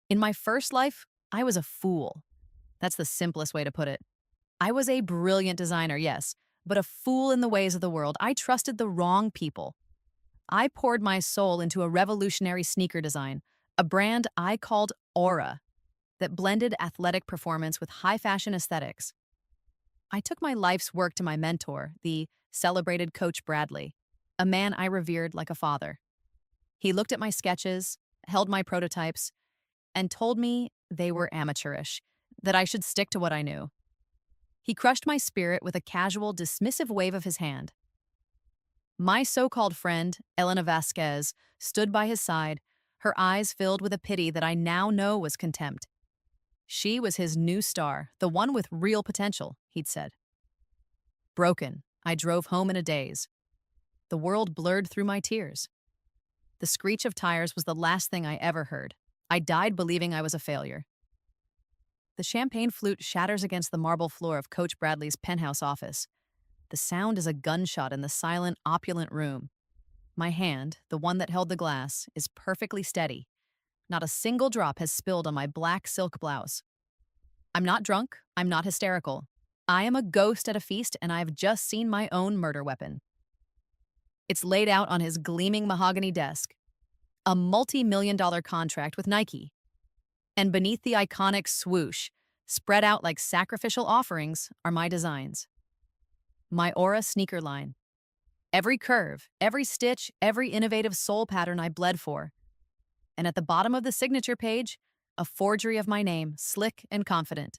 In my first life, I was a fool. That's the simplest way to put it. I was a brilliant designer, yes, but a fool in the ways of the world. I trusted the wrong people. I poured my soul into a revolutionary sneaker design, a brand I called Aura, that blended athletic performance with high fashion aesthetics. I took my life's work to my mentor, the celebrated Coach Bradley, a man I revered like a father. He looked at my sketches, held my prototypes, and told me they were amateurish, that I should stick to what I knew. He crushed my spirit with a casual, dismissive wave of his hand. My so called friend, Elena Vasquez, stood by his side, her eyes filled with a pity that I now know was contempt. She was his new star, the one with real potential, he'd said. Broken, I drove home in a daze. The world blurred through my tears. The screech of tires was the last thing I ever heard. I died believing I was a failure. The champagne flute shatters against the marble floor of Coach Bradley's penthouse office. The sound is a gunshot in the silent, opulent room. My hand, the one that held the glass, is perfectly steady. Not a single drop has spilled on my black silk blouse. I'm not drunk, I'm not hysterical. I am a ghost at a feast, and I've just seen my own murder weapon. It's laid out on his gleaming mahogany desk. A multi-million-dollar contract with Nike. And beneath the iconic swoosh, spread out like sacrificial offerings, are my designs. My Aura sneaker line. Every curve, every stitch, every innovative sole pattern I bled for. And at the bottom of the signature page, a forgery of my name, slick and confident.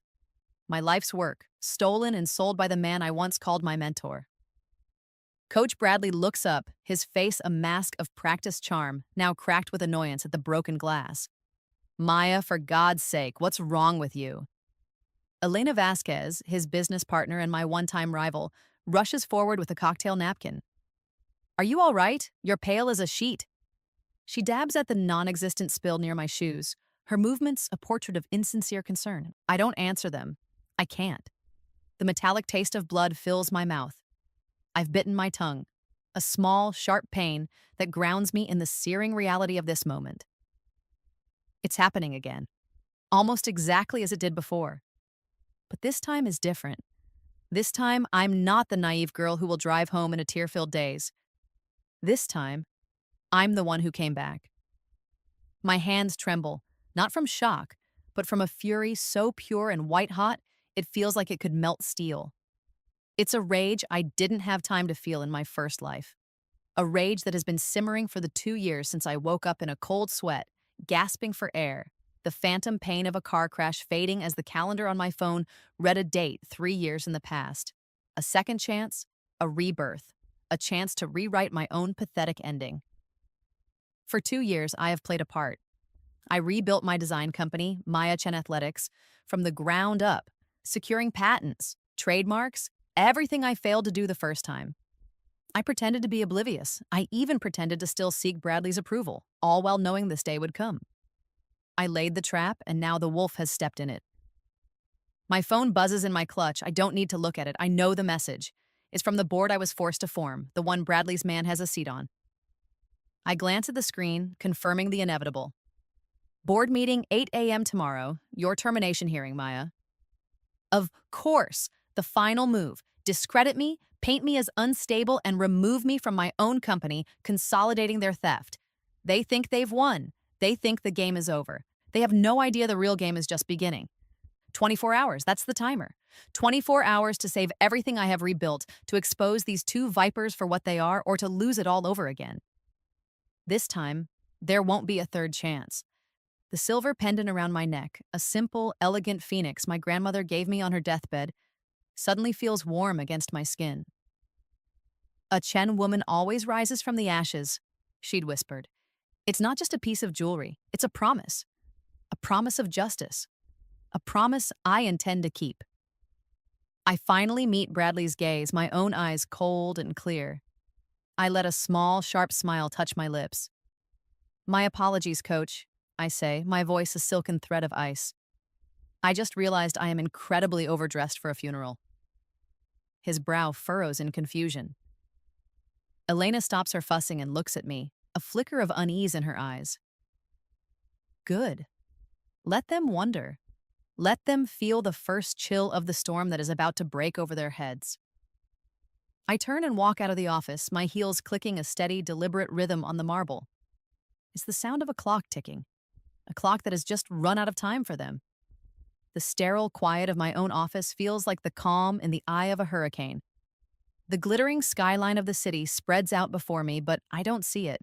My life's work, stolen and sold by the man I once called my mentor. Coach Bradley looks up, his face a mask of practiced charm, now cracked with annoyance at the broken glass. Maya, for God's sake, what's wrong with you? Elena Vasquez, his business partner and my one-time rival, rushes forward with a cocktail napkin. Are you all right? You're pale as a sheet. She dabs at the non-existent spill near my shoes, her movements a portrait of insincere concern. I don't answer them. I can't. The metallic taste of blood fills my mouth. I've bitten my tongue, a small, sharp pain that grounds me in the searing reality of this moment. It's happening again, almost exactly as it did before. But this time is different. This time, I'm not the naive girl who will drive home in a tear-filled daze. This time, I'm the one who came back. My hands tremble, not from shock, but from a fury so pure and white-hot, it feels like it could melt steel. It's a rage I didn't have time to feel in my first life. A rage that has been simmering for the 2 years since I woke up in a cold sweat, gasping for air, the phantom pain of a car crash fading as the calendar on my phone read a date 3 years in the past. A second chance, a rebirth, a chance to rewrite my own pathetic ending. For 2 years, I have played a part. I rebuilt my design company, Maya Chen Athletics, from the ground up, securing patents, trademarks, everything I failed to do the first time. I pretended to be oblivious. I even pretended to still seek Bradley's approval, all while knowing this day would come. I laid the trap, and now the wolf has stepped in it. My phone buzzes in my clutch. I don't need to look at it. I know the message. It's from the board I was forced to form, the one Bradley's man has a seat on. I glance at the screen, confirming the inevitable. Board meeting 8 a.m. tomorrow. Your termination hearing, Maya. Of course, the final move. Discredit me, paint me as unstable, and remove me from my own company, consolidating their theft. They think they've won. They think the game is over. They have no idea the real game is just beginning. 24 hours, that's the timer. 24 hours to save everything I have rebuilt, to expose these two vipers for what they are, or to lose it all over again. This time, there won't be a third chance. The silver pendant around my neck, a simple, elegant phoenix my grandmother gave me on her deathbed, suddenly feels warm against my skin. A Chen woman always rises from the ashes, she'd whispered. It's not just a piece of jewelry, it's a promise of justice, a promise I intend to keep. I finally meet Bradley's gaze, my own eyes cold and clear. I let a small, sharp smile touch my lips. My apologies, Coach, I say, my voice a silken thread of ice. I just realized I am incredibly overdressed for a funeral. His brow furrows in confusion. Elena stops her fussing and looks at me, a flicker of unease in her eyes. Good. Let them wonder. Let them feel the first chill of the storm that is about to break over their heads. I turn and walk out of the office, my heels clicking a steady, deliberate rhythm on the marble. It's the sound of a clock ticking, a clock that has just run out of time for them. The sterile quiet of my own office feels like the calm in the eye of a hurricane. The glittering skyline of the city spreads out before me, but I don't see it.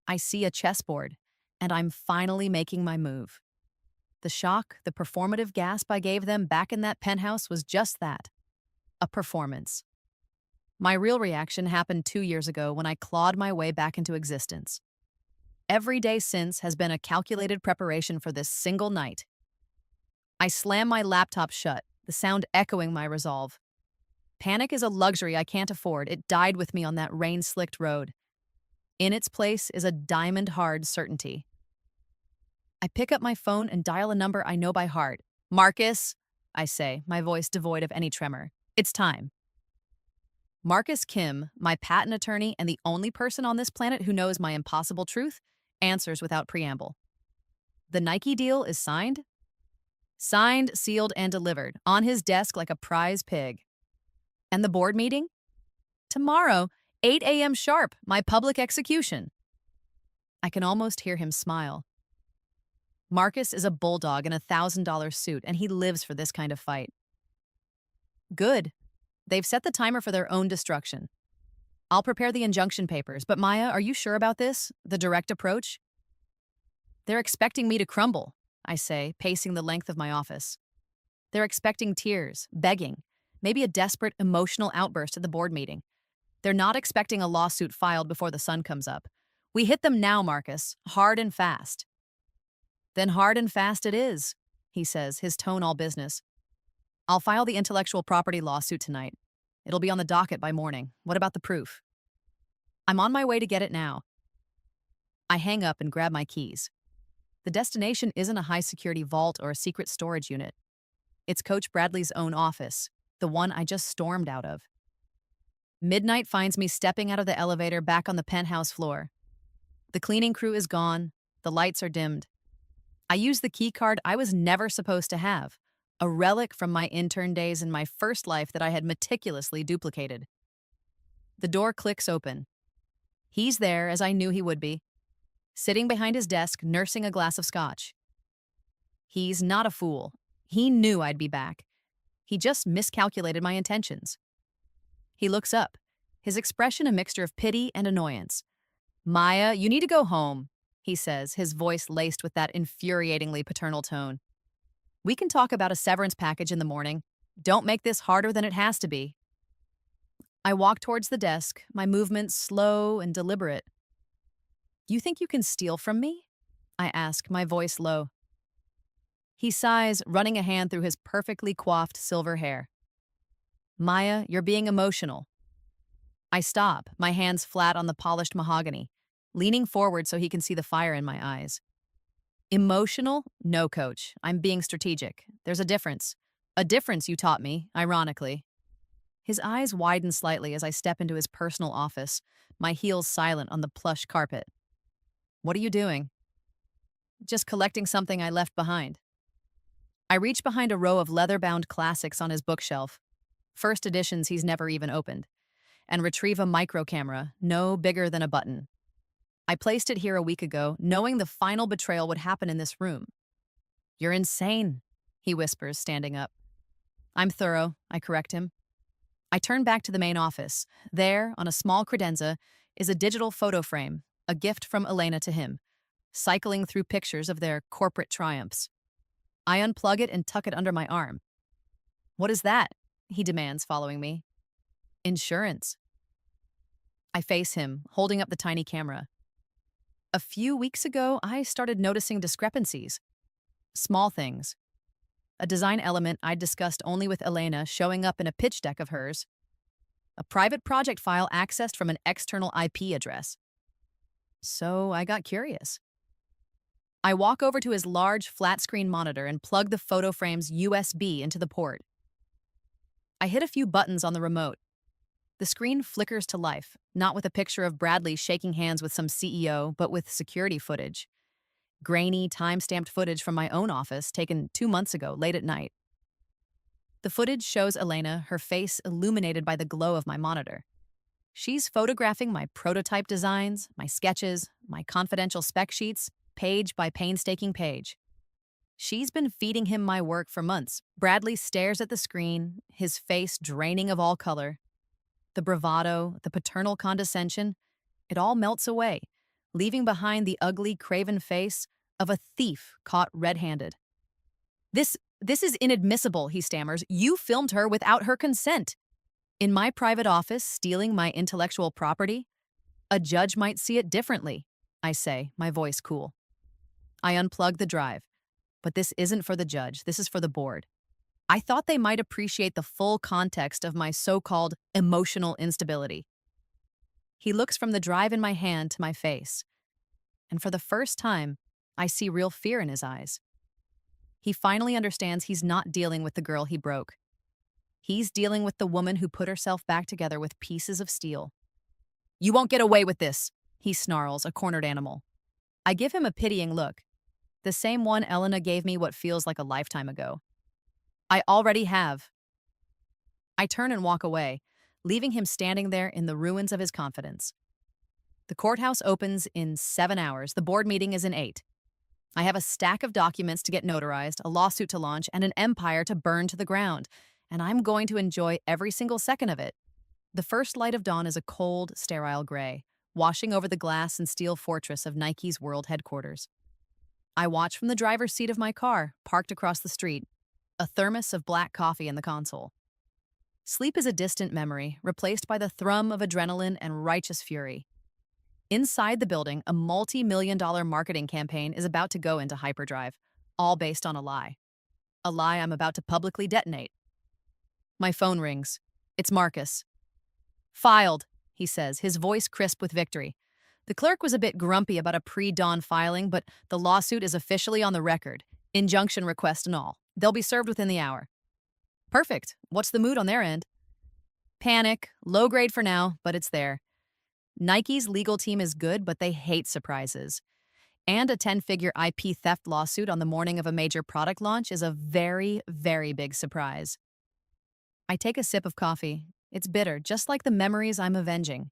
I see a chessboard, and I'm finally making my move. The shock, the performative gasp I gave them back in that penthouse was just that, a performance. My real reaction happened 2 years ago when I clawed my way back into existence. Every day since has been a calculated preparation for this single night. I slam my laptop shut, the sound echoing my resolve. Panic is a luxury I can't afford. It died with me on that rain-slicked road. In its place is a diamond-hard certainty. I pick up my phone and dial a number I know by heart. "Marcus," I say, my voice devoid of any tremor. "It's time." Marcus Kim, my patent attorney and the only person on this planet who knows my impossible truth, answers without preamble. "The Nike deal is signed?" "Signed, sealed, and delivered, on his desk like a prize pig." "And the board meeting?" "Tomorrow, 8 a.m. sharp, my public execution." I can almost hear him smile. Marcus is a bulldog in a $1,000 suit, and he lives for this kind of fight. Good. They've set the timer for their own destruction. I'll prepare the injunction papers, but Maya, are you sure about this? The direct approach? "They're expecting me to crumble," I say, pacing the length of my office. "They're expecting tears, begging, maybe a desperate emotional outburst at the board meeting. They're not expecting a lawsuit filed before the sun comes up. We hit them now, Marcus, hard and fast." "Then hard and fast it is," he says, his tone all business. "I'll file the intellectual property lawsuit tonight. It'll be on the docket by morning. What about the proof?" "I'm on my way to get it now." I hang up and grab my keys. The destination isn't a high-security vault or a secret storage unit. It's Coach Bradley's own office, the one I just stormed out of. Midnight finds me stepping out of the elevator back on the penthouse floor. The cleaning crew is gone. The lights are dimmed. I use the key card I was never supposed to have, a relic from my intern days in my first life that I had meticulously duplicated. The door clicks open. He's there, as I knew he would be, sitting behind his desk, nursing a glass of scotch. He's not a fool. He knew I'd be back. He just miscalculated my intentions. He looks up, his expression a mixture of pity and annoyance. "Maya, you need to go home," he says, his voice laced with that infuriatingly paternal tone. "We can talk about a severance package in the morning. Don't make this harder than it has to be." I walk towards the desk, my movements slow and deliberate. "You think you can steal from me?" I ask, my voice low. He sighs, running a hand through his perfectly coiffed silver hair. "Maya, you're being emotional." I stop, my hands flat on the polished mahogany, leaning forward so he can see the fire in my eyes. "Emotional? No, coach. I'm being strategic. There's a difference. A difference you taught me, ironically." His eyes widen slightly as I step into his personal office, my heels silent on the plush carpet. "What are you doing?" "Just collecting something I left behind." I reach behind a row of leather-bound classics on his bookshelf, first editions he's never even opened, and retrieve a micro camera, no bigger than a button. I placed it here a week ago, knowing the final betrayal would happen in this room. "You're insane," he whispers, standing up. "I'm thorough," I correct him. I turn back to the main office. There, on a small credenza, is a digital photo frame, a gift from Elena to him, cycling through pictures of their corporate triumphs. I unplug it and tuck it under my arm. "What is that?" he demands, following me. "Insurance." I face him, holding up the tiny camera. A few weeks ago, I started noticing discrepancies. Small things. A design element I'd discussed only with Elena showing up in a pitch deck of hers. A private project file accessed from an external IP address. So I got curious. I walk over to his large flat-screen monitor and plug the photo frame's USB into the port. I hit a few buttons on the remote. The screen flickers to life, not with a picture of Bradley shaking hands with some CEO, but with security footage. grainy, time-stamped footage from my own office taken 2 months ago, late at night. The footage shows Elena, her face illuminated by the glow of my monitor. She's photographing my prototype designs, my sketches, my confidential spec sheets, page by painstaking page. She's been feeding him my work for months. Bradley stares at the screen, his face draining of all color. The bravado, the paternal condescension, it all melts away, leaving behind the ugly, craven face of a thief caught red-handed. This is inadmissible, he stammers. You filmed her without her consent. In my private office, stealing my intellectual property? A judge might see it differently, I say, my voice cool. I unplug the drive. But this isn't for the judge, this is for the board. I thought they might appreciate the full context of my so-called emotional instability. He looks from the drive in my hand to my face, and for the first time, I see real fear in his eyes. He finally understands he's not dealing with the girl he broke. He's dealing with the woman who put herself back together with pieces of steel. You won't get away with this, he snarls, a cornered animal. I give him a pitying look, the same one Elena gave me what feels like a lifetime ago. I already have. I turn and walk away, leaving him standing there in the ruins of his confidence. The courthouse opens in 7 hours. The board meeting is in 8. I have a stack of documents to get notarized, a lawsuit to launch, and an empire to burn to the ground, and I'm going to enjoy every single second of it. The first light of dawn is a cold, sterile gray, washing over the glass and steel fortress of Nike's world headquarters. I watch from the driver's seat of my car, parked across the street, a thermos of black coffee in the console. Sleep is a distant memory, replaced by the thrum of adrenaline and righteous fury. Inside the building, a multi-million-dollar marketing campaign is about to go into hyperdrive, all based on a lie. A lie I'm about to publicly detonate. My phone rings. It's Marcus. Filed, he says, his voice crisp with victory. The clerk was a bit grumpy about a pre-dawn filing, but the lawsuit is officially on the record. Injunction request and all. They'll be served within the hour. Perfect. What's the mood on their end? Panic. Low grade for now, but it's there. Nike's legal team is good, but they hate surprises. And a 10-figure IP theft lawsuit on the morning of a major product launch is a very, very big surprise. I take a sip of coffee. It's bitter, just like the memories I'm avenging.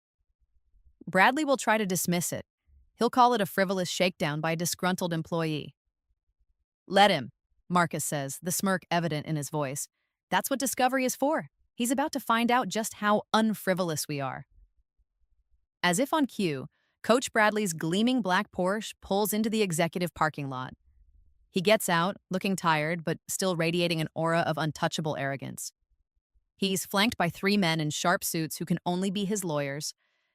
Bradley will try to dismiss it. He'll call it a frivolous shakedown by a disgruntled employee. Let him, Marcus says, the smirk evident in his voice. That's what Discovery is for. He's about to find out just how unfrivolous we are. As if on cue, Coach Bradley's gleaming black Porsche pulls into the executive parking lot. He gets out, looking tired, but still radiating an aura of untouchable arrogance. He's flanked by 3 men in sharp suits who can only be his lawyers.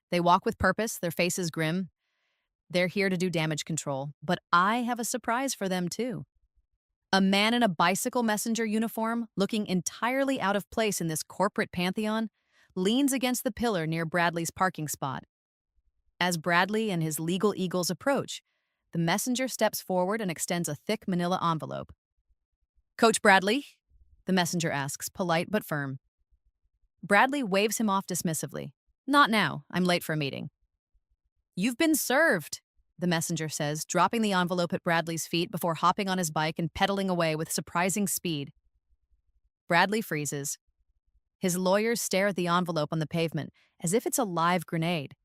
They walk with purpose, their faces grim. They're here to do damage control, but I have a surprise for them too. A man in a bicycle messenger uniform, looking entirely out of place in this corporate pantheon, leans against the pillar near Bradley's parking spot. As Bradley and his legal eagles approach, the messenger steps forward and extends a thick manila envelope. Coach Bradley? The messenger asks, polite but firm. Bradley waves him off dismissively. Not now. I'm late for a meeting. You've been served, the messenger says, dropping the envelope at Bradley's feet before hopping on his bike and pedaling away with surprising speed. Bradley freezes. His lawyers stare at the envelope on the pavement as if it's a live grenade.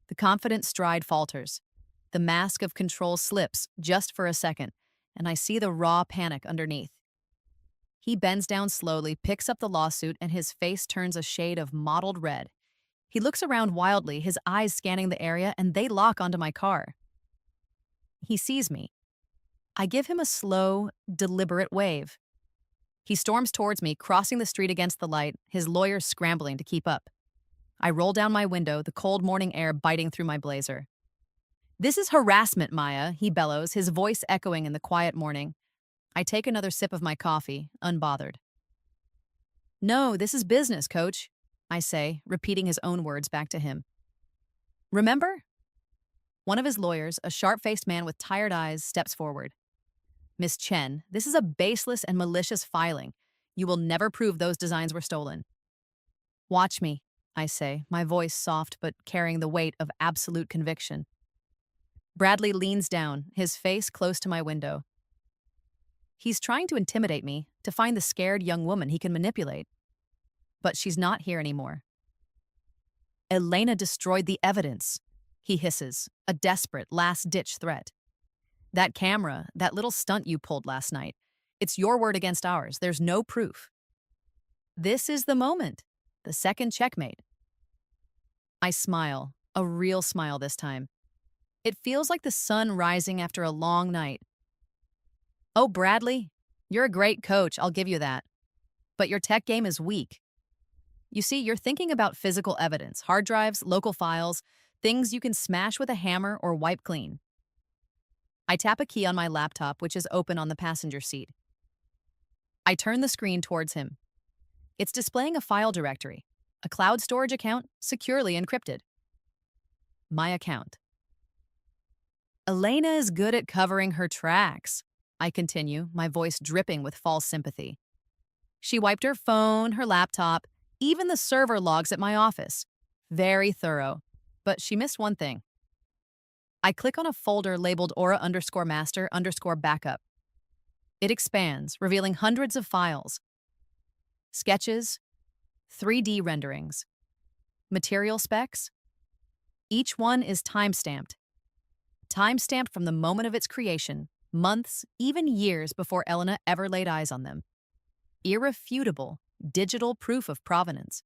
The confident stride falters. The mask of control slips just for a second, and I see the raw panic underneath. He bends down slowly, picks up the lawsuit, and his face turns a shade of mottled red. He looks around wildly, his eyes scanning the area, and they lock onto my car. He sees me. I give him a slow, deliberate wave. He storms towards me, crossing the street against the light, his lawyers scrambling to keep up. I roll down my window, the cold morning air biting through my blazer. This is harassment, Maya, he bellows, his voice echoing in the quiet morning. I take another sip of my coffee, unbothered. No, this is business, coach, I say, repeating his own words back to him. Remember? One of his lawyers, a sharp-faced man with tired eyes, steps forward. Miss Chen, this is a baseless and malicious filing. You will never prove those designs were stolen. Watch me, I say, my voice soft but carrying the weight of absolute conviction. Bradley leans down, his face close to my window. He's trying to intimidate me, to find the scared young woman he can manipulate. But she's not here anymore. Elena destroyed the evidence, he hisses, a desperate, last-ditch threat. That camera, that little stunt you pulled last night, it's your word against ours. There's no proof. This is the moment, the second checkmate. I smile, a real smile this time. It feels like the sun rising after a long night. Oh, Bradley, you're a great coach, I'll give you that. But your tech game is weak. You see, you're thinking about physical evidence, hard drives, local files, things you can smash with a hammer or wipe clean. I tap a key on my laptop, which is open on the passenger seat. I turn the screen towards him. It's displaying a file directory, a cloud storage account securely encrypted. My account. Elena is good at covering her tracks, I continue, my voice dripping with false sympathy. She wiped her phone, her laptop, even the server logs at my office. Very thorough. But she missed one thing. I click on a folder labeled aura_master_backup. It expands, revealing hundreds of files. Sketches, 3D renderings, material specs. Each one is time-stamped. Time-stamped from the moment of its creation, months, even years before Elena ever laid eyes on them. Irrefutable, digital proof of provenance.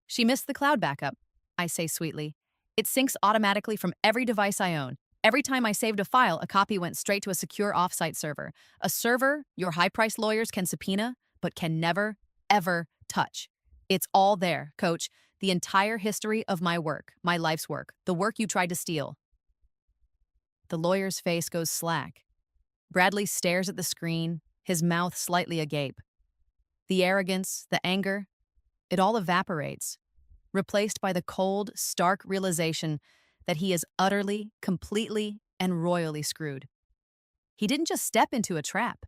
She missed the cloud backup, I say sweetly. It syncs automatically from every device I own. Every time I saved a file, a copy went straight to a secure off-site server. A server your high-priced lawyers can subpoena, but can never, ever touch. It's all there, Coach. The entire history of my work, my life's work, the work you tried to steal. The lawyer's face goes slack. Bradley stares at the screen, his mouth slightly agape. The arrogance, the anger, it all evaporates, replaced by the cold, stark realization that he is utterly, completely, and royally screwed. He didn't just step into a trap.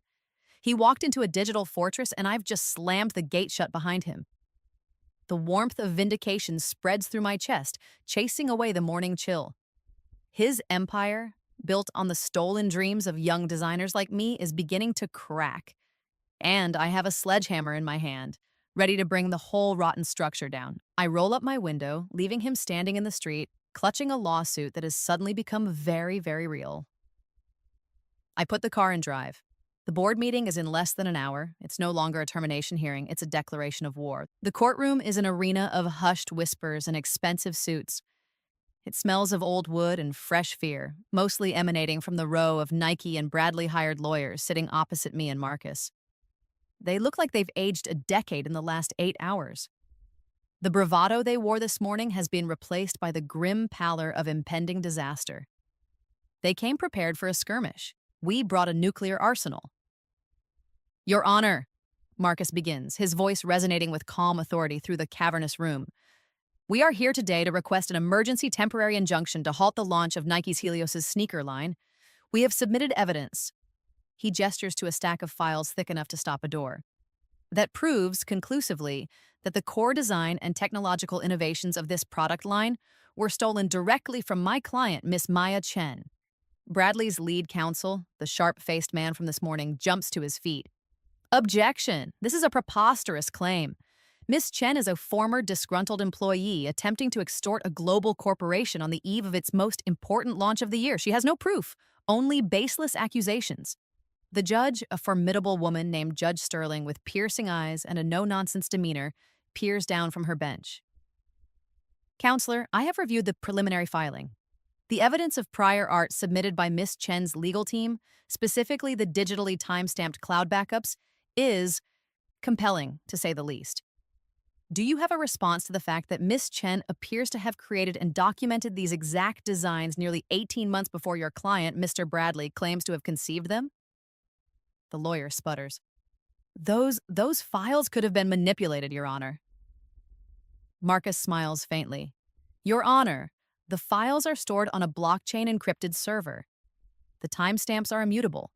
He walked into a digital fortress, and I've just slammed the gate shut behind him. The warmth of vindication spreads through my chest, chasing away the morning chill. His empire, built on the stolen dreams of young designers like me, is beginning to crack. And I have a sledgehammer in my hand, ready to bring the whole rotten structure down. I roll up my window, leaving him standing in the street, clutching a lawsuit that has suddenly become very, very real. I put the car in drive. The board meeting is in less than an hour. It's no longer a termination hearing, it's a declaration of war. The courtroom is an arena of hushed whispers and expensive suits. It smells of old wood and fresh fear, mostly emanating from the row of Nike and Bradley-hired lawyers sitting opposite me and Marcus. They look like they've aged a decade in the last 8 hours. The bravado they wore this morning has been replaced by the grim pallor of impending disaster. They came prepared for a skirmish. We brought a nuclear arsenal. Your Honor, Marcus begins, his voice resonating with calm authority through the cavernous room. We are here today to request an emergency temporary injunction to halt the launch of Nike's Helios's sneaker line. We have submitted evidence. He gestures to a stack of files thick enough to stop a door. That proves conclusively that the core design and technological innovations of this product line were stolen directly from my client, Miss Maya Chen. Bradley's lead counsel, the sharp-faced man from this morning, jumps to his feet. Objection! This is a preposterous claim. Miss Chen is a former disgruntled employee attempting to extort a global corporation on the eve of its most important launch of the year. She has no proof, only baseless accusations. The judge, a formidable woman named Judge Sterling with piercing eyes and a no-nonsense demeanor, peers down from her bench. Counselor, I have reviewed the preliminary filing. The evidence of prior art submitted by Miss Chen's legal team, specifically the digitally time-stamped cloud backups, is compelling, to say the least. Do you have a response to the fact that Miss Chen appears to have created and documented these exact designs nearly 18 months before your client, Mr. Bradley, claims to have conceived them? The lawyer sputters. Those files could have been manipulated, Your Honor. Marcus smiles faintly. Your Honor, the files are stored on a blockchain encrypted server. The timestamps are immutable.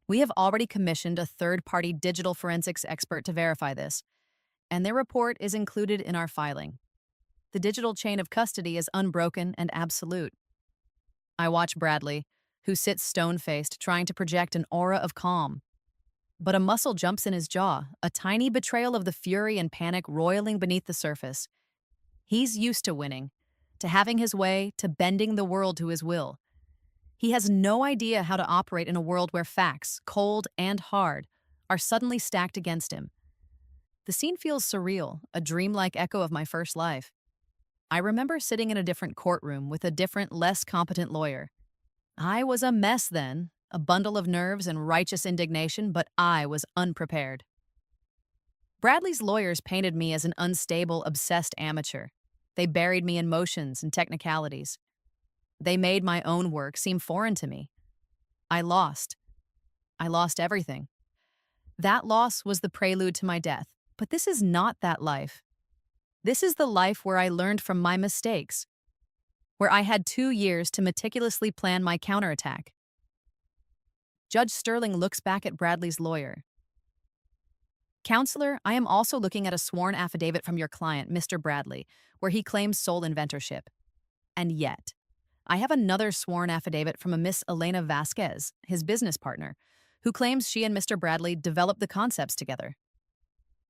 We have already commissioned a third-party digital forensics expert to verify this, and their report is included in our filing. The digital chain of custody is unbroken and absolute. I watch Bradley, who sits stone-faced, trying to project an aura of calm. But a muscle jumps in his jaw, a tiny betrayal of the fury and panic roiling beneath the surface. He's used to winning, to having his way, to bending the world to his will. He has no idea how to operate in a world where facts, cold and hard, are suddenly stacked against him. The scene feels surreal, a dreamlike echo of my first life. I remember sitting in a different courtroom with a different, less competent lawyer. I was a mess then, a bundle of nerves and righteous indignation, but I was unprepared. Bradley's lawyers painted me as an unstable, obsessed amateur. They buried me in motions and technicalities. They made my own work seem foreign to me. I lost. I lost everything. That loss was the prelude to my death. But this is not that life. This is the life where I learned from my mistakes, where I had 2 years to meticulously plan my counterattack. Judge Sterling looks back at Bradley's lawyer. Counselor, I am also looking at a sworn affidavit from your client, Mr. Bradley, where he claims sole inventorship. And yet, I have another sworn affidavit from a Miss Elena Vasquez, his business partner, who claims she and Mr. Bradley developed the concepts together.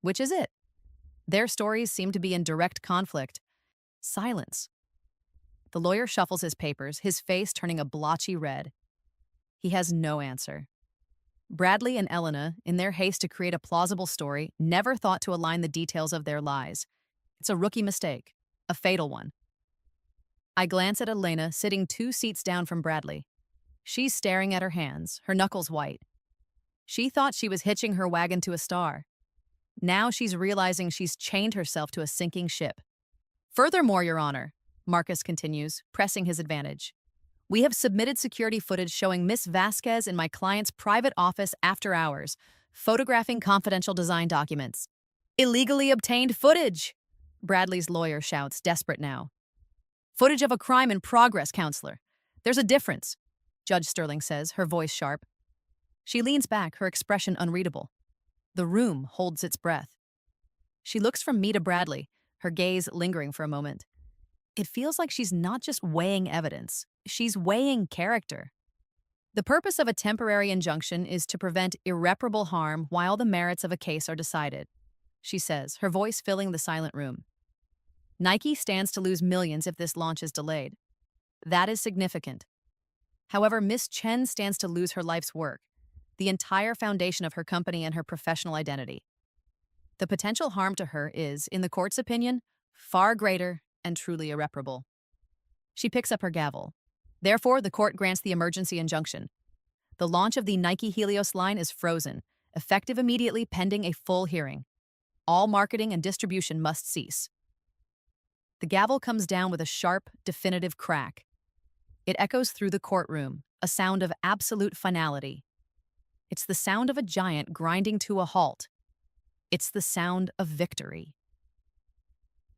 Which is it? Their stories seem to be in direct conflict. Silence. The lawyer shuffles his papers, his face turning a blotchy red. He has no answer. Bradley and Elena, in their haste to create a plausible story, never thought to align the details of their lies. It's a rookie mistake, a fatal one. I glance at Elena, sitting 2 seats down from Bradley. She's staring at her hands, her knuckles white. She thought she was hitching her wagon to a star. Now she's realizing she's chained herself to a sinking ship. Furthermore, Your Honor, Marcus continues, pressing his advantage, we have submitted security footage showing Miss Vasquez in my client's private office after hours, photographing confidential design documents. Illegally obtained footage! Bradley's lawyer shouts, desperate now. Footage of a crime in progress, counselor. There's a difference, Judge Sterling says, her voice sharp. She leans back, her expression unreadable. The room holds its breath. She looks from me to Bradley, her gaze lingering for a moment. It feels like she's not just weighing evidence, she's weighing character. The purpose of a temporary injunction is to prevent irreparable harm while the merits of a case are decided, she says, her voice filling the silent room. Nike stands to lose millions if this launch is delayed. That is significant. However, Miss Chen stands to lose her life's work, the entire foundation of her company and her professional identity. The potential harm to her is, in the court's opinion, far greater and truly irreparable. She picks up her gavel. Therefore, the court grants the emergency injunction. The launch of the Nike Helios line is frozen, effective immediately pending a full hearing. All marketing and distribution must cease. The gavel comes down with a sharp, definitive crack. It echoes through the courtroom, a sound of absolute finality. It's the sound of a giant grinding to a halt. It's the sound of victory.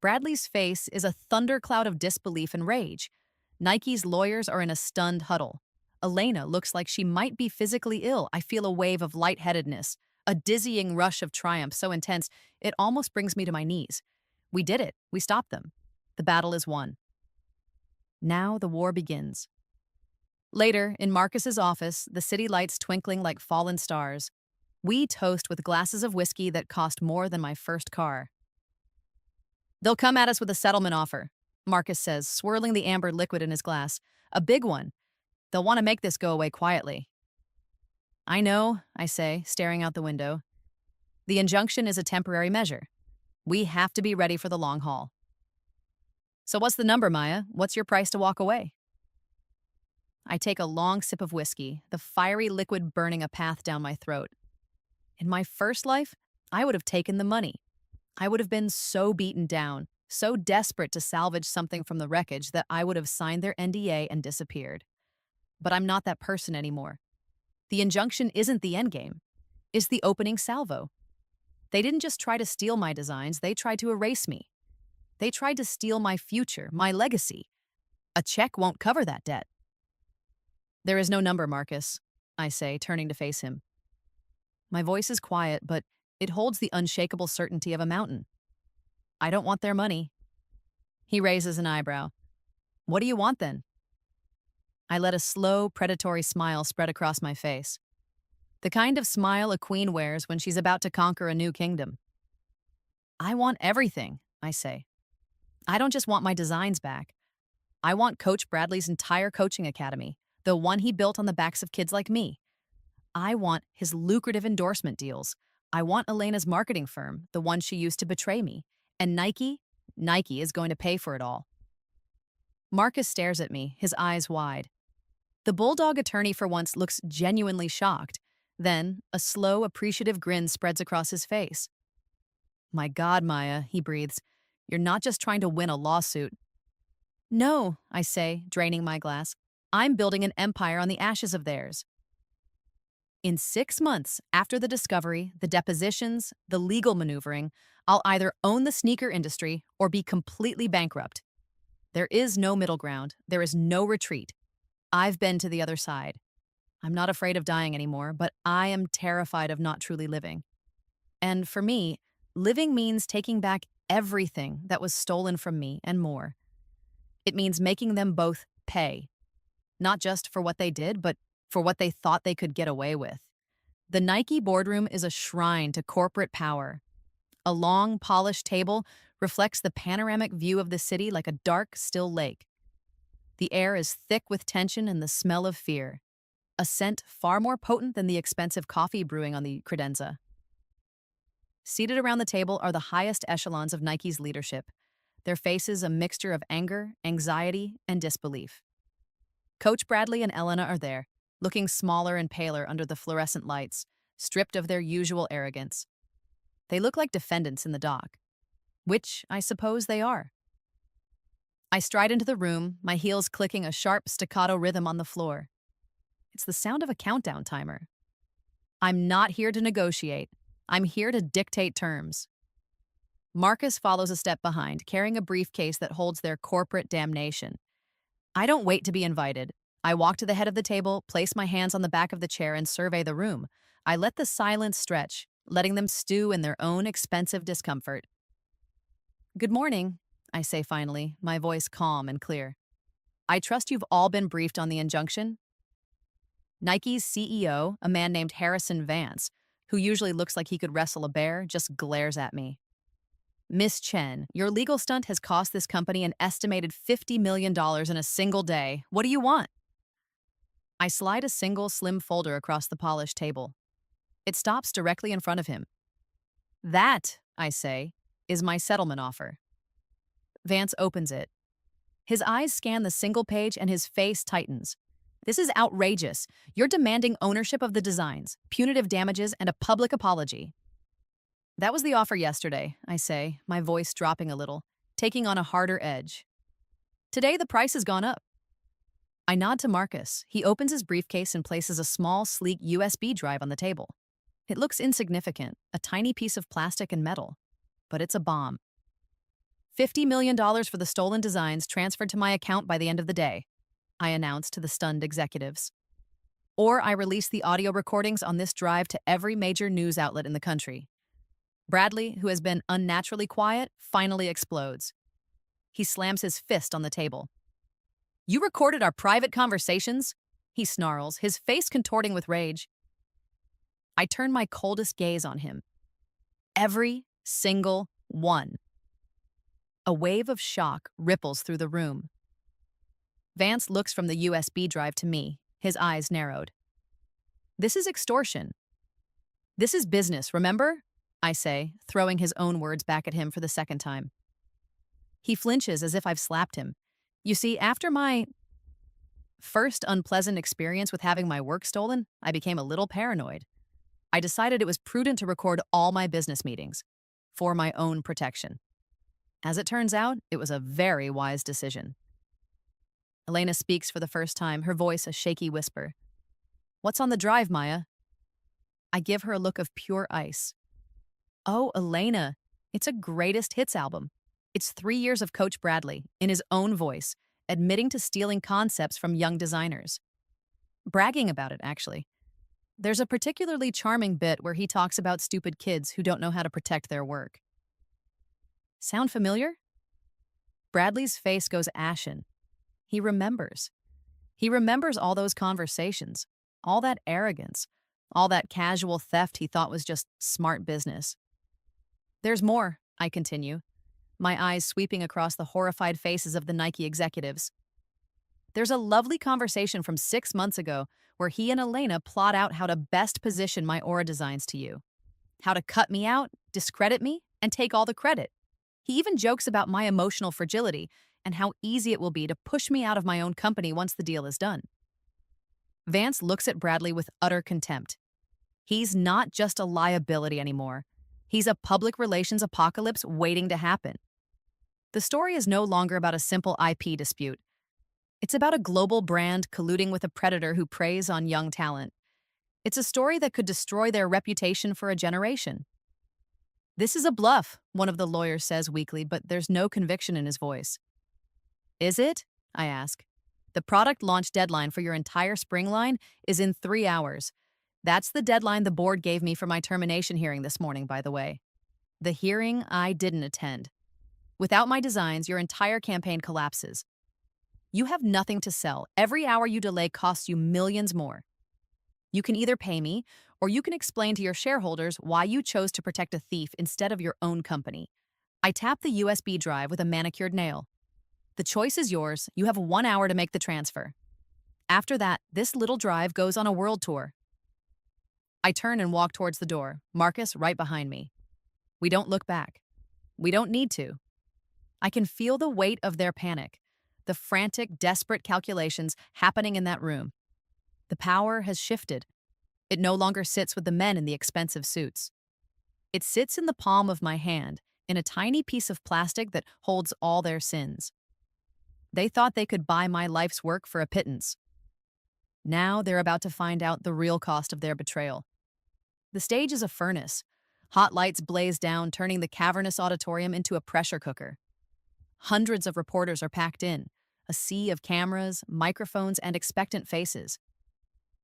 Bradley's face is a thundercloud of disbelief and rage. Nike's lawyers are in a stunned huddle. Elena looks like she might be physically ill. I feel a wave of lightheadedness, a dizzying rush of triumph so intense it almost brings me to my knees. We did it. We stopped them. The battle is won. Now the war begins. Later, in Marcus's office, the city lights twinkling like fallen stars, we toast with glasses of whiskey that cost more than my first car. They'll come at us with a settlement offer, Marcus says, swirling the amber liquid in his glass. A big one. They'll want to make this go away quietly. I know, I say, staring out the window. The injunction is a temporary measure. We have to be ready for the long haul. So what's the number, Maya? What's your price to walk away? I take a long sip of whiskey, the fiery liquid burning a path down my throat. In my first life, I would have taken the money. I would have been so beaten down, so desperate to salvage something from the wreckage that I would have signed their NDA and disappeared. But I'm not that person anymore. The injunction isn't the endgame. It's the opening salvo. They didn't just try to steal my designs, they tried to erase me. They tried to steal my future, my legacy. A check won't cover that debt. There is no number, Marcus, I say, turning to face him. My voice is quiet, but it holds the unshakable certainty of a mountain. I don't want their money. He raises an eyebrow. What do you want then? I let a slow, predatory smile spread across my face. The kind of smile a queen wears when she's about to conquer a new kingdom. I want everything, I say. I don't just want my designs back. I want Coach Bradley's entire coaching academy, the one he built on the backs of kids like me. I want his lucrative endorsement deals. I want Elena's marketing firm, the one she used to betray me. And Nike is going to pay for it all. Marcus stares at me, his eyes wide. The bulldog attorney for once looks genuinely shocked. Then, a slow, appreciative grin spreads across his face. My God, Maya, he breathes. You're not just trying to win a lawsuit. No, I say, draining my glass. I'm building an empire on the ashes of theirs. In 6 months after the discovery, the depositions, the legal maneuvering, I'll either own the sneaker industry or be completely bankrupt. There is no middle ground. There is no retreat. I've been to the other side. I'm not afraid of dying anymore, but I am terrified of not truly living. And for me, living means taking back everything that was stolen from me and more. It means making them both pay, not just for what they did, but for what they thought they could get away with. The Nike boardroom is a shrine to corporate power. A long, polished table reflects the panoramic view of the city like a dark, still lake. The air is thick with tension and the smell of fear, a scent far more potent than the expensive coffee brewing on the credenza. Seated around the table are the highest echelons of Nike's leadership, their faces a mixture of anger, anxiety, and disbelief. Coach Bradley and Elena are there, looking smaller and paler under the fluorescent lights, stripped of their usual arrogance. They look like defendants in the dock, which I suppose they are. I stride into the room, my heels clicking a sharp staccato rhythm on the floor. It's the sound of a countdown timer. I'm not here to negotiate. I'm here to dictate terms. Marcus follows a step behind, carrying a briefcase that holds their corporate damnation. I don't wait to be invited. I walk to the head of the table, place my hands on the back of the chair, and survey the room. I let the silence stretch, letting them stew in their own expensive discomfort. Good morning, I say finally, my voice calm and clear. I trust you've all been briefed on the injunction. Nike's CEO, a man named Harrison Vance, who usually looks like he could wrestle a bear, just glares at me. Miss Chen, your legal stunt has cost this company an estimated $50 million in a single day. What do you want? I slide a single slim folder across the polished table. It stops directly in front of him. That, I say, is my settlement offer. Vance opens it. His eyes scan the single page and his face tightens. This is outrageous. You're demanding ownership of the designs, punitive damages, and a public apology. That was the offer yesterday, I say, my voice dropping a little, taking on a harder edge. Today, the price has gone up. I nod to Marcus. He opens his briefcase and places a small, sleek USB drive on the table. It looks insignificant, a tiny piece of plastic and metal, but it's a bomb. $50 million for the stolen designs transferred to my account by the end of the day, I announced to the stunned executives. Or I release the audio recordings on this drive to every major news outlet in the country. Bradley, who has been unnaturally quiet, finally explodes. He slams his fist on the table. You recorded our private conversations? He snarls, his face contorting with rage. I turn my coldest gaze on him. Every single one. A wave of shock ripples through the room. Vance looks from the USB drive to me, his eyes narrowed. This is extortion. This is business, remember? I say, throwing his own words back at him for the second time. He flinches as if I've slapped him. You see, after my first unpleasant experience with having my work stolen, I became a little paranoid. I decided it was prudent to record all my business meetings for my own protection. As it turns out, it was a very wise decision. Elena speaks for the first time, her voice a shaky whisper. What's on the drive, Maya? I give her a look of pure ice. Oh, Elena, it's a greatest hits album. It's 3 years of Coach Bradley, in his own voice, admitting to stealing concepts from young designers. Bragging about it, actually. There's a particularly charming bit where he talks about stupid kids who don't know how to protect their work. Sound familiar? Bradley's face goes ashen. He remembers. He remembers all those conversations, all that arrogance, all that casual theft he thought was just smart business. There's more, I continue, my eyes sweeping across the horrified faces of the Nike executives. There's a lovely conversation from 6 months ago where he and Elena plot out how to best position my aura designs to you, how to cut me out, discredit me, and take all the credit. He even jokes about my emotional fragility and how easy it will be to push me out of my own company once the deal is done. Vance looks at Bradley with utter contempt. He's not just a liability anymore. He's a public relations apocalypse waiting to happen. The story is no longer about a simple IP dispute. It's about a global brand colluding with a predator who preys on young talent. It's a story that could destroy their reputation for a generation. This is a bluff, one of the lawyers says weakly, but there's no conviction in his voice. Is it? I ask. The product launch deadline for your entire spring line is in 3 hours. That's the deadline the board gave me for my termination hearing this morning, by the way. The hearing I didn't attend. Without my designs, your entire campaign collapses. You have nothing to sell. Every hour you delay costs you millions more. You can either pay me, or you can explain to your shareholders why you chose to protect a thief instead of your own company. I tap the USB drive with a manicured nail. The choice is yours. You have 1 hour to make the transfer. After that, this little drive goes on a world tour. I turn and walk towards the door, Marcus right behind me. We don't look back. We don't need to. I can feel the weight of their panic, the frantic, desperate calculations happening in that room. The power has shifted. It no longer sits with the men in the expensive suits. It sits in the palm of my hand, in a tiny piece of plastic that holds all their sins. They thought they could buy my life's work for a pittance. Now they're about to find out the real cost of their betrayal. The stage is a furnace. Hot lights blaze down, turning the cavernous auditorium into a pressure cooker. Hundreds of reporters are packed in, a sea of cameras, microphones, and expectant faces.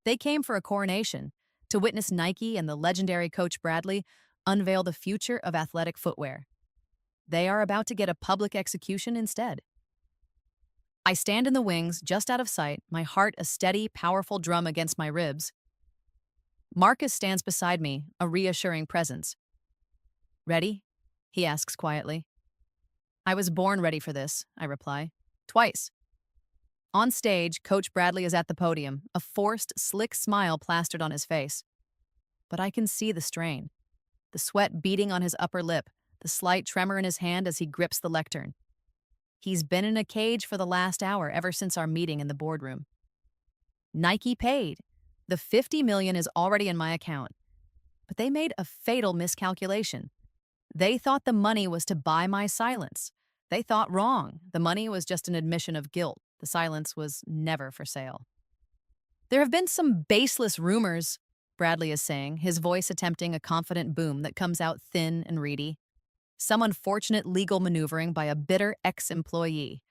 They came for a coronation, to witness Nike and the legendary Coach Bradley unveil the future of athletic footwear. They are about to get a public execution instead. I stand in the wings, just out of sight, my heart a steady, powerful drum against my ribs. Marcus stands beside me, a reassuring presence. Ready? He asks quietly. I was born ready for this, I reply. Twice. On stage, Coach Bradley is at the podium, a forced, slick smile plastered on his face. But I can see the strain. The sweat beading on his upper lip, the slight tremor in his hand as he grips the lectern. He's been in a cage for the last hour ever since our meeting in the boardroom. Nike paid. The $50 million is already in my account. But they made a fatal miscalculation. They thought the money was to buy my silence. They thought wrong. The money was just an admission of guilt. The silence was never for sale. There have been some baseless rumors, Bradley is saying, his voice attempting a confident boom that comes out thin and reedy. Some unfortunate legal maneuvering by a bitter ex-employee.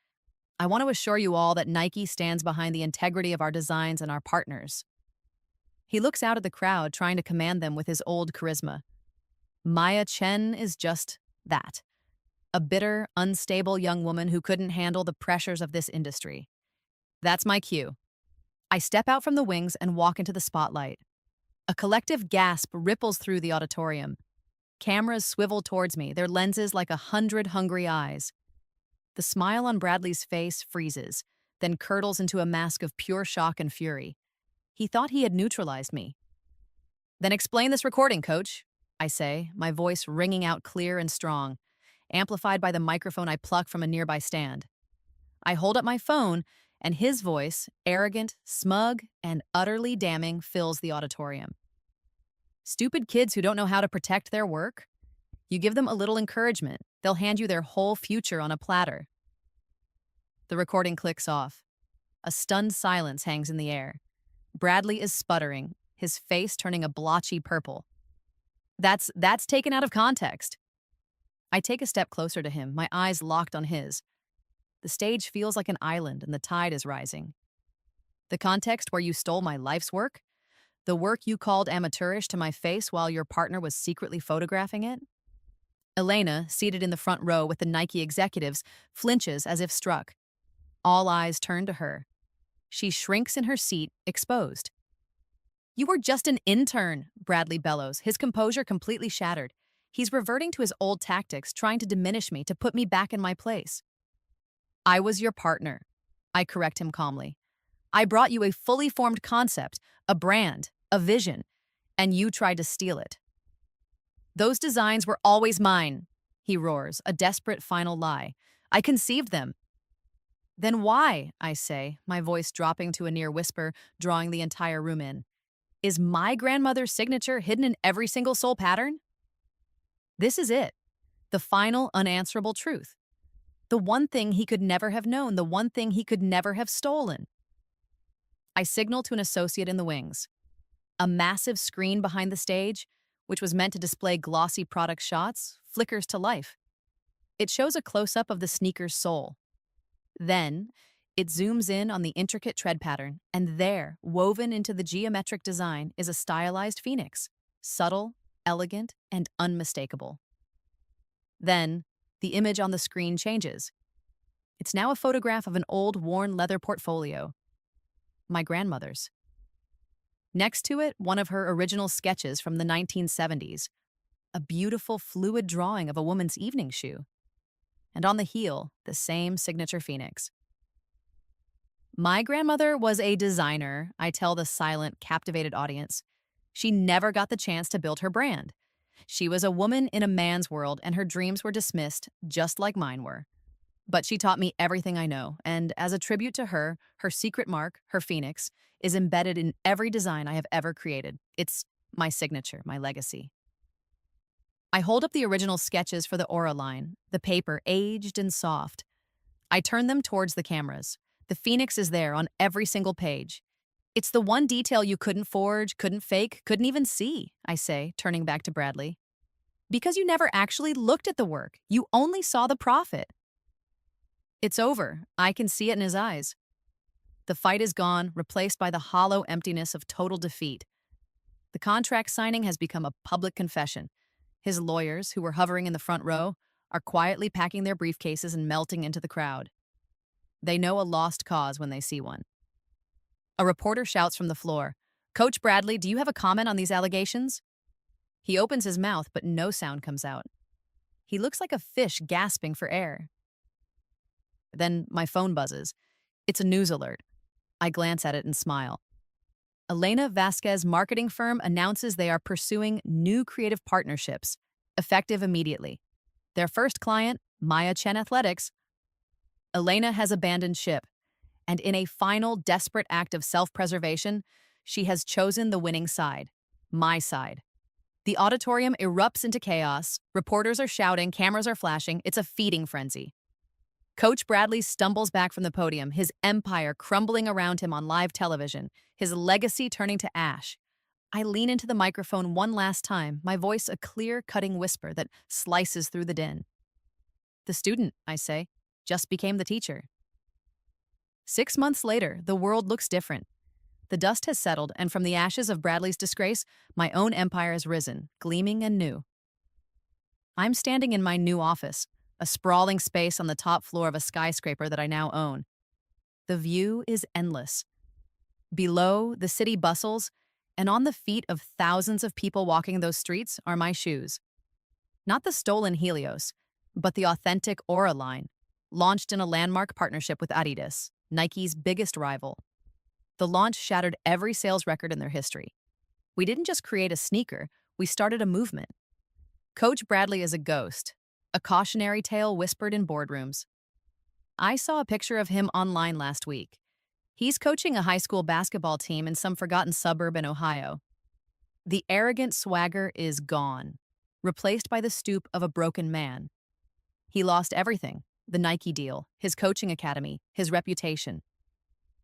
I want to assure you all that Nike stands behind the integrity of our designs and our partners. He looks out at the crowd, trying to command them with his old charisma. Maya Chen is just that. A bitter, unstable young woman who couldn't handle the pressures of this industry. That's my cue. I step out from the wings and walk into the spotlight. A collective gasp ripples through the auditorium. Cameras swivel towards me, their lenses like 100 hungry eyes. The smile on Bradley's face freezes, then curdles into a mask of pure shock and fury. He thought he had neutralized me. Then explain this recording, Coach, I say, my voice ringing out clear and strong, amplified by the microphone I pluck from a nearby stand. I hold up my phone, and his voice, arrogant, smug, and utterly damning, fills the auditorium. Stupid kids who don't know how to protect their work? You give them a little encouragement, they'll hand you their whole future on a platter. The recording clicks off. A stunned silence hangs in the air. Bradley is sputtering, his face turning a blotchy purple. That's taken out of context. I take a step closer to him, my eyes locked on his. The stage feels like an island and the tide is rising. The context where you stole my life's work? The work you called amateurish to my face while your partner was secretly photographing it? Elena, seated in the front row with the Nike executives, flinches as if struck. All eyes turn to her. She shrinks in her seat, exposed. You were just an intern, Bradley bellows, his composure completely shattered. He's reverting to his old tactics, trying to diminish me, to put me back in my place. I was your partner, I correct him calmly. I brought you a fully formed concept, a brand, a vision, and you tried to steal it. Those designs were always mine, he roars, a desperate final lie. I conceived them. Then why, I say, my voice dropping to a near whisper, drawing the entire room in. Is my grandmother's signature hidden in every single soul pattern? This is it, the final unanswerable truth. The one thing he could never have known, the one thing he could never have stolen. I signal to an associate in the wings. A massive screen behind the stage, which was meant to display glossy product shots, flickers to life. It shows a close-up of the sneaker's sole. Then, it zooms in on the intricate tread pattern, and there, woven into the geometric design, is a stylized phoenix, subtle, elegant, and unmistakable. Then, the image on the screen changes. It's now a photograph of an old, worn leather portfolio. My grandmother's. Next to it, one of her original sketches from the 1970s, a beautiful, fluid drawing of a woman's evening shoe. And on the heel, the same signature phoenix. My grandmother was a designer, I tell the silent, captivated audience. She never got the chance to build her brand. She was a woman in a man's world, and her dreams were dismissed, just like mine were. But she taught me everything I know, and as a tribute to her, her secret mark, her phoenix, is embedded in every design I have ever created. It's my signature, my legacy. I hold up the original sketches for the Aura line, the paper aged and soft. I turn them towards the cameras. The phoenix is there on every single page. It's the one detail you couldn't forge, couldn't fake, couldn't even see, I say, turning back to Bradley. Because you never actually looked at the work. You only saw the profit. It's over. I can see it in his eyes. The fight is gone, replaced by the hollow emptiness of total defeat. The contract signing has become a public confession. His lawyers, who were hovering in the front row, are quietly packing their briefcases and melting into the crowd. They know a lost cause when they see one. A reporter shouts from the floor, Coach Bradley, do you have a comment on these allegations? He opens his mouth, but no sound comes out. He looks like a fish gasping for air. Then my phone buzzes. It's a news alert. I glance at it and smile. Elena Vasquez marketing firm announces they are pursuing new creative partnerships, effective immediately. Their first client, Maya Chen Athletics. Elena has abandoned ship, and in a final desperate act of self-preservation, she has chosen the winning side, my side. The auditorium erupts into chaos. Reporters are shouting, cameras are flashing. It's a feeding frenzy. Coach Bradley stumbles back from the podium, his empire crumbling around him on live television, his legacy turning to ash. I lean into the microphone one last time, my voice a clear, cutting whisper that slices through the din. The student, I say, just became the teacher. 6 months later, the world looks different. The dust has settled, and from the ashes of Bradley's disgrace, my own empire has risen, gleaming and new. I'm standing in my new office, a sprawling space on the top floor of a skyscraper that I now own. The view is endless. Below, the city bustles, and on the feet of thousands of people walking those streets are my shoes. Not the stolen Helios, but the authentic Aura line, launched in a landmark partnership with Adidas, Nike's biggest rival. The launch shattered every sales record in their history. We didn't just create a sneaker, we started a movement. Coach Bradley is a ghost, a cautionary tale whispered in boardrooms. I saw a picture of him online last week. He's coaching a high school basketball team in some forgotten suburb in Ohio. The arrogant swagger is gone, replaced by the stoop of a broken man. He lost everything, the Nike deal, his coaching academy, his reputation.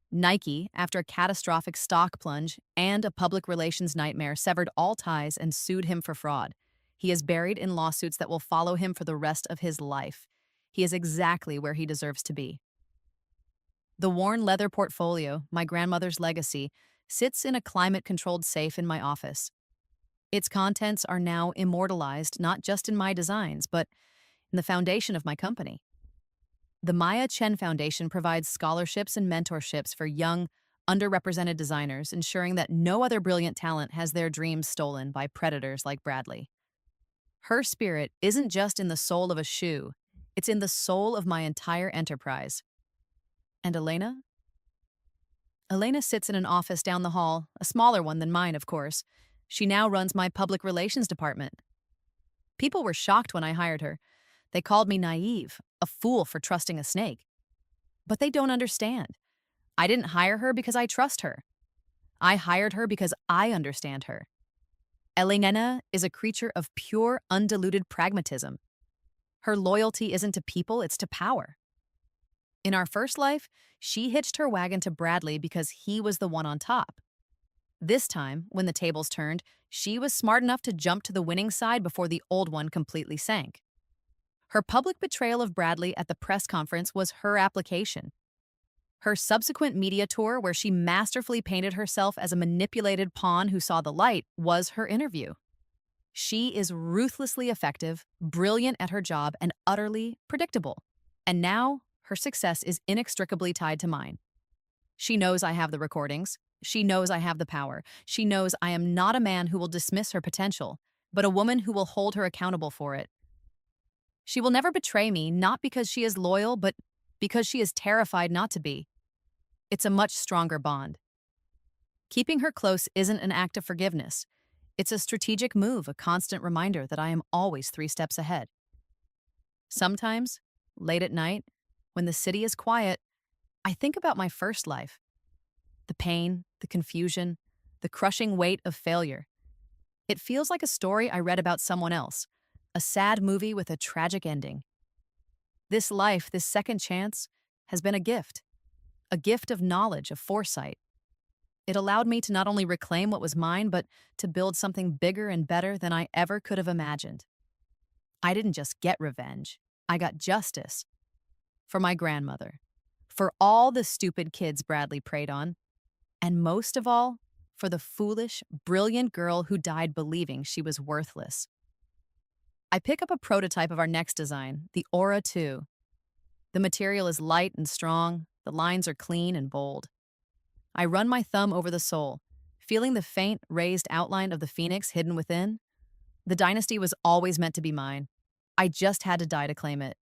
Nike, after a catastrophic stock plunge and a public relations nightmare, severed all ties and sued him for fraud. He is buried in lawsuits that will follow him for the rest of his life. He is exactly where he deserves to be. The worn leather portfolio, my grandmother's legacy, sits in a climate-controlled safe in my office. Its contents are now immortalized not just in my designs, but in the foundation of my company. The Maya Chen Foundation provides scholarships and mentorships for young, underrepresented designers, ensuring that no other brilliant talent has their dreams stolen by predators like Bradley. Her spirit isn't just in the soul of a shoe, it's in the soul of my entire enterprise. And Elena? Elena sits in an office down the hall, a smaller one than mine, of course. She now runs my public relations department. People were shocked when I hired her. They called me naive, a fool for trusting a snake. But they don't understand. I didn't hire her because I trust her. I hired her because I understand her. Elena is a creature of pure, undiluted pragmatism. Her loyalty isn't to people, it's to power. In our first life, she hitched her wagon to Bradley because he was the one on top. This time, when the tables turned, she was smart enough to jump to the winning side before the old one completely sank. Her public betrayal of Bradley at the press conference was her application. Her subsequent media tour, where she masterfully painted herself as a manipulated pawn who saw the light, was her interview. She is ruthlessly effective, brilliant at her job, and utterly predictable. And now, her success is inextricably tied to mine. She knows I have the recordings. She knows I have the power. She knows I am not a man who will dismiss her potential, but a woman who will hold her accountable for it. She will never betray me, not because she is loyal, but because she is terrified not to be. It's a much stronger bond. Keeping her close isn't an act of forgiveness. It's a strategic move, a constant reminder that I am always 3 steps ahead. Sometimes, late at night, when the city is quiet, I think about my first life. The pain, the confusion, the crushing weight of failure. It feels like a story I read about someone else, a sad movie with a tragic ending. This life, this second chance, has been a gift of knowledge, of foresight. It allowed me to not only reclaim what was mine, but to build something bigger and better than I ever could have imagined. I didn't just get revenge, I got justice. For my grandmother, for all the stupid kids Bradley preyed on, and most of all, for the foolish, brilliant girl who died believing she was worthless. I pick up a prototype of our next design, the Aura 2. The material is light and strong, the lines are clean and bold. I run my thumb over the sole, feeling the faint, raised outline of the phoenix hidden within. The dynasty was always meant to be mine. I just had to die to claim it.